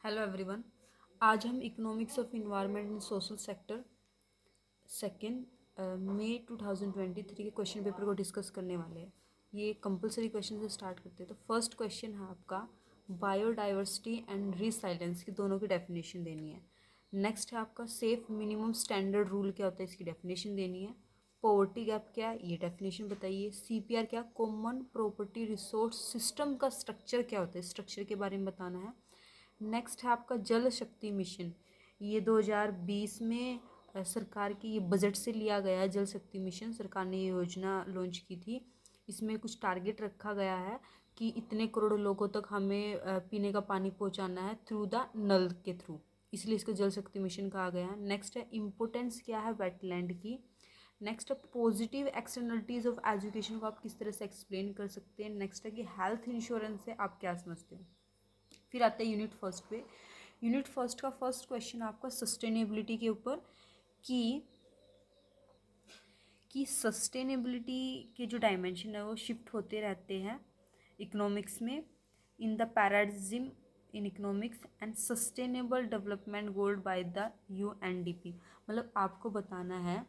Hello everyone. आज हम economics of environment and social sector second May 2023 के question paper को डिस्कस करने वाले हैं। ये कंपलसरी क्वेश्चन से स्टार्ट करते हैं। तो फर्स्ट क्वेश्चन है आपका बायोडाइवर्सिटी एंड रिसाइलेंस की दोनों की डेफिनेशन देनी है। नेक्स्ट है आपका सेफ मिनिमम स्टैंडर्ड रूल क्या होता है, इसकी डेफिनेशन देनी है। पॉवर्टी गैप क्या है, ये डेफिनेशन बताइए। सीपीआर क्या, कॉमन प्रॉपर्टी रिसोर्स सिस्टम का स्ट्रक्चर क्या होता है, स्ट्रक्चर के बारे में बताना है। नेक्स्ट है आपका जल शक्ति मिशन। ये 2020 में सरकार की ये बजट से लिया गया है। जल शक्ति मिशन सरकार ने ये योजना लॉन्च की थी। इसमें कुछ टारगेट रखा गया है कि इतने करोड़ लोगों तक हमें पीने का पानी पहुंचाना है थ्रू द नल के थ्रू, इसलिए इसको जल शक्ति मिशन कहा गया है। नेक्स्ट है इम्पोर्टेंस क्या है वेटलैंड की। नेक्स्ट है पॉजिटिव एक्सटर्नलिटीज़ ऑफ एजुकेशन को आप किस तरह से एक्सप्लेन कर सकते हैं। नेक्स्ट है कि हेल्थ इंश्योरेंस से आप क्या समझते हो। फिर आते हैं यूनिट फर्स्ट पे। यूनिट फर्स्ट का फर्स्ट क्वेश्चन आपका सस्टेनेबिलिटी के ऊपर कि सस्टेनेबिलिटी के जो डायमेंशन है वो शिफ्ट होते रहते हैं इकोनॉमिक्स में in the paradigm in economics and sustainable development goal by the UNDP. मतलब आपको बताना है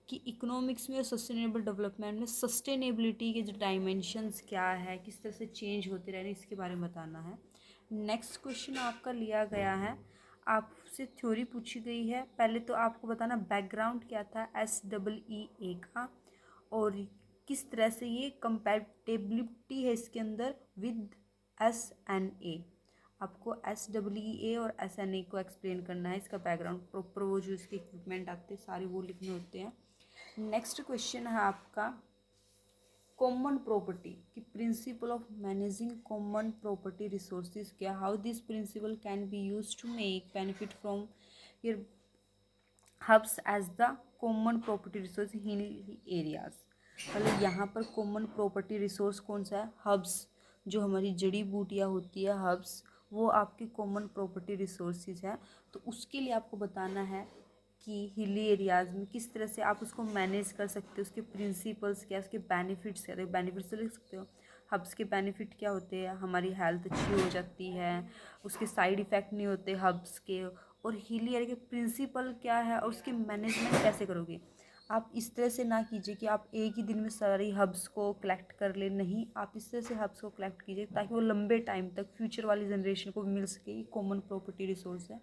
कि इकोनॉमिक्स में और सस्टेनेबल डेवलपमेंट में सस्टेनेबिलिटी के जो डायमेंशंस क्या है, किस तरह से चेंज होते रह रहे हैं, इसके बारे में बताना है। नेक्स्ट क्वेश्चन आपका लिया गया है, आपसे थ्योरी पूछी गई है। पहले तो आपको बताना बैकग्राउंड क्या था SEE का और किस तरह से ये कंपैटिबिलिटी है इसके अंदर विद SNA। आपको SEE और SNA को एक्सप्लेन करना है, इसका बैकग्राउंड प्रॉपर, वो जो इसके इक्विपमेंट आते हैं सारे वो लिखने होते हैं। नेक्स्ट क्वेश्चन है आपका कॉमन प्रॉपर्टी की principle of managing common property resources क्या, how this principle can be use to make benefit from your hubs as the common property resource hill areas. मतलब यहाँ पर कॉमन प्रॉपर्टी रिसोर्स कौन सा है, हब्स, जो हमारी जड़ी बूटियाँ होती है हब्स, वो आपकी कॉमन प्रॉपर्टी रिसोर्सेज है। तो उसके लिए आपको बताना है कि हिली एरियाज़ में किस तरह से आप उसको मैनेज कर सकते हो, उसके प्रिंसिपल्स क्या, उसके बेनिफिट्स क्या। देखो बेनिफिट्स तो लिख सकते हो। हब्स के बेनिफिट क्या होते हैं, हमारी हेल्थ अच्छी हो जाती है, उसके साइड इफ़ेक्ट नहीं होते हब्स के। और हिली एरिया के प्रिंसिपल क्या है और उसकी मैनेजमेंट कैसे करोगे। आप इस तरह से ना कीजिए कि आप एक ही दिन में सारी हब्स को कलेक्ट कर ले, नहीं, आप इस तरह से हब्स को कलेक्ट कीजिए ताकि वो लंबे टाइम तक फ्यूचर वाली जनरेशन को भी मिल सके। ये कॉमन प्रॉपर्टी रिसोर्स है।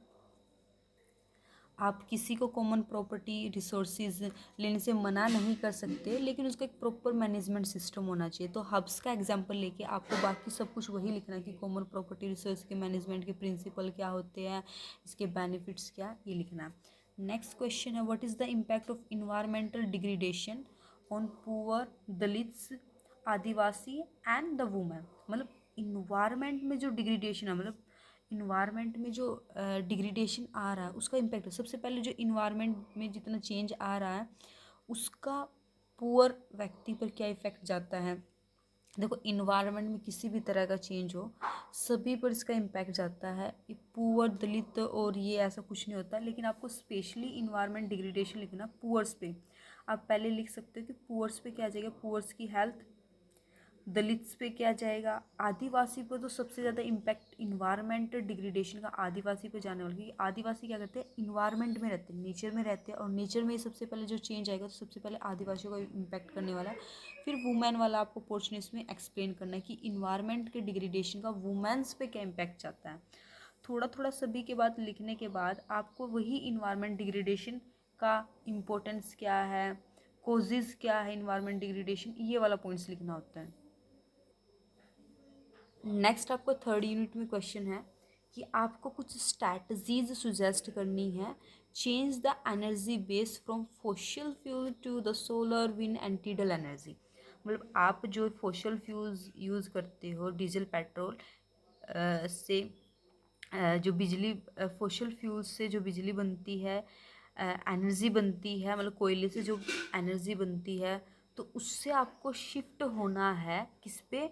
आप किसी को कॉमन प्रॉपर्टी रिसोर्सेज लेने से मना नहीं कर सकते, लेकिन उसका एक प्रॉपर मैनेजमेंट सिस्टम होना चाहिए। तो हब्स का एग्जांपल लेके आपको बाकी सब कुछ वही लिखना है कि कॉमन प्रॉपर्टी रिसोर्स के मैनेजमेंट के प्रिंसिपल क्या होते हैं, इसके बेनिफिट्स क्या, ये लिखना है। नेक्स्ट क्वेश्चन है what is the impact of environmental degradation on poor Dalits Adivasi and the women. मतलब इन्वायरमेंट में जो डिग्रेडेशन है, मतलब इन्वायरमेंट में जो डिग्रेडेशन आ रहा है उसका इम्पैक्ट है। सबसे पहले जो इन्वायरमेंट में जितना चेंज आ रहा है उसका पुअर व्यक्ति पर क्या इफ़ेक्ट जाता है। देखो इन्वायरमेंट में किसी भी तरह का चेंज हो सभी पर इसका इम्पैक्ट जाता है। पुअर दलित और ये ऐसा कुछ नहीं होता, लेकिन आपको स्पेशली इन्वायरमेंट डिग्रेडेशन लिखना पुअर्स पे। आप पहले लिख सकते हो कि पुअर्स पे क्या आ जाएगा, पुअर्स की हेल्थ, दलित्स पे क्या जाएगा, आदिवासी पर तो सबसे ज़्यादा इम्पैक्ट इन्वायरमेंटल डिग्रेडेशन का आदिवासी पे जाने वाला, क्योंकि आदिवासी क्या करते हैं, इन्वायरमेंट में रहते हैं, नेचर में रहते हैं, और नेचर में सबसे पहले जो चेंज आएगा तो सबसे पहले आदिवासियों का इम्पैक्ट करने वाला है। फिर वुमेन वाला आपको पोर्शन इसमें एक्सप्लेन करना है कि इन्वायरमेंट के डिग्रेडेशन का वुमेन्स पे क्या इम्पैक्ट जाता है। थोड़ा थोड़ा सभी के बाद लिखने के बाद आपको वही इन्वायरमेंट डिग्रेडेशन का इम्पोर्टेंस क्या है, कोजेज़ क्या है इन्वायरमेंट डिग्रेडेशन, ये वाला पॉइंट्स लिखना होता है। नेक्स्ट आपको थर्ड यूनिट में क्वेश्चन है कि आपको कुछ स्ट्रैटेजीज सुजेस्ट करनी है change the energy base from fossil fuel to the solar wind and tidal energy. मतलब आप जो फॉसिल फ्यूल्स यूज़ करते हो डीजल पेट्रोल से जो बिजली फॉसिल फ्यूल्स से जो बिजली बनती है, एनर्जी बनती है, मतलब कोयले से जो एनर्जी बनती है, तो उससे आपको शिफ्ट होना है किस पे,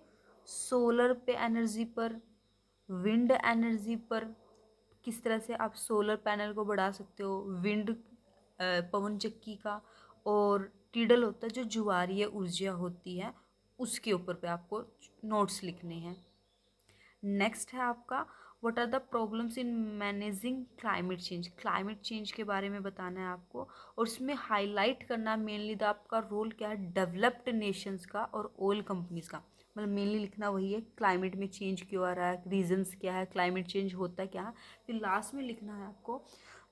सोलर पे एनर्जी पर, विंड एनर्जी पर। किस तरह से आप सोलर पैनल को बढ़ा सकते हो, विंड पवन चक्की का, और टीडल होता है जो ज्वारीय ऊर्जा होती है, उसके ऊपर पे आपको नोट्स लिखने हैं। नेक्स्ट है आपका what are the problems in managing climate change. Climate change के बारे में बताना है आपको, और उसमें हाईलाइट करना मेनली द आपका रोल क्या है डेवलप्ड नेशंस का और ऑयल कंपनीज का। मतलब मेनली लिखना वही है, क्लाइमेट में चेंज क्यों आ रहा है, रीजंस क्या है, क्लाइमेट चेंज होता क्या है। फिर लास्ट में लिखना है आपको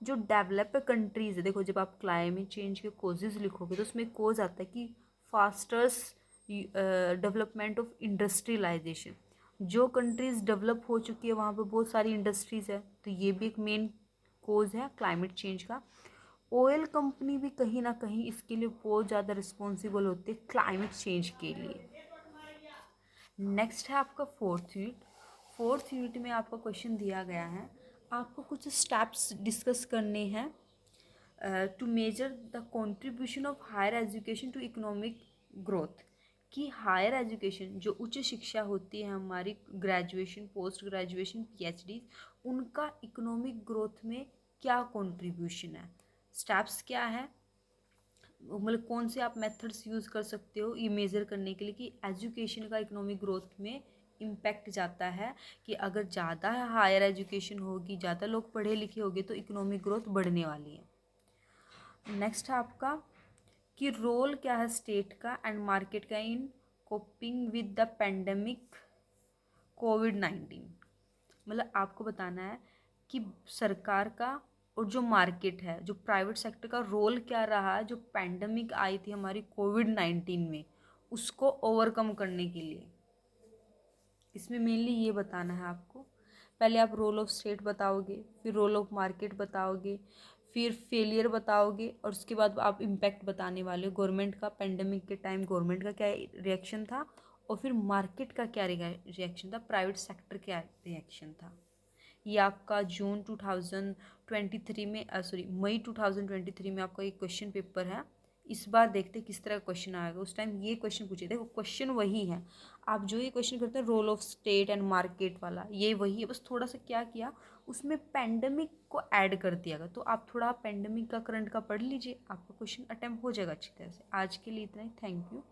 जो डेवलप्ड कंट्रीज है। देखो जब आप क्लाइमेट चेंज के कोजेज लिखोगे तो उसमें कोज आता है कि फास्टेस्ट डेवलपमेंट ऑफ इंडस्ट्रियलाइजेशन। जो कंट्रीज डेवलप हो चुकी है वहाँ पे बहुत सारी इंडस्ट्रीज है, तो ये भी एक मेन कोज है क्लाइमेट चेंज का। ऑयल कंपनी भी कहीं ना कहीं इसके लिए बहुत ज़्यादा रिस्पॉन्सिबल होती है क्लाइमेट चेंज के लिए। नेक्स्ट है आपका फोर्थ यूनिट। फोर्थ यूनिट में आपका क्वेश्चन दिया गया है, आपको कुछ स्टेप्स डिस्कस करने हैं to measure the contribution of higher education to economic growth. कि हायर एजुकेशन जो उच्च शिक्षा होती है हमारी, ग्रेजुएशन, पोस्ट ग्रेजुएशन, पीएचडी, उनका इकोनॉमिक ग्रोथ में क्या कंट्रीब्यूशन है। स्टेप्स क्या है, मतलब कौन से आप मेथड्स यूज़ कर सकते हो ये मेज़र करने के लिए कि एजुकेशन का इकोनॉमिक ग्रोथ में इम्पैक्ट जाता है, कि अगर ज़्यादा हायर एजुकेशन होगी, ज़्यादा लोग पढ़े लिखे होंगे तो इकोनॉमिक ग्रोथ बढ़ने वाली है। नेक्स्ट है आपका कि रोल क्या है स्टेट का एंड मार्केट का इन कोपिंग विद द पेंडेमिक कोविड-19। मतलब आपको बताना है कि सरकार का और जो मार्केट है, जो प्राइवेट सेक्टर का रोल क्या रहा है जो पैंडमिक आई थी हमारी कोविड-19 में, उसको ओवरकम करने के लिए। इसमें मेनली ये बताना है आपको। पहले आप रोल ऑफ स्टेट बताओगे, फिर रोल ऑफ मार्केट बताओगे, फिर फेलियर बताओगे, और उसके बाद आप इम्पैक्ट बताने वाले हो गवर्नमेंट का। पेंडेमिक के टाइम गवर्नमेंट का क्या रिएक्शन था, और फिर मार्केट का क्या रिएक्शन था, प्राइवेट सेक्टर क्या रिएक्शन था। ये आपका जून 2023 में मई 2023 में आपका एक क्वेश्चन पेपर है। इस बार देखते किस तरह का क्वेश्चन आएगा। उस टाइम ये क्वेश्चन पूछे, देखो क्वेश्चन वही है, आप जो ये क्वेश्चन करते हैं role of state and market वाला, ये वही है, बस थोड़ा सा क्या किया उसमें पेंडेमिक को ऐड कर दिया गया। तो आप थोड़ा पेंडेमिक का करंट का पढ़ लीजिए, आपका क्वेश्चन अटेम्प्ट हो जाएगा अच्छी तरह से। आज के लिए इतना ही, थैंक यू।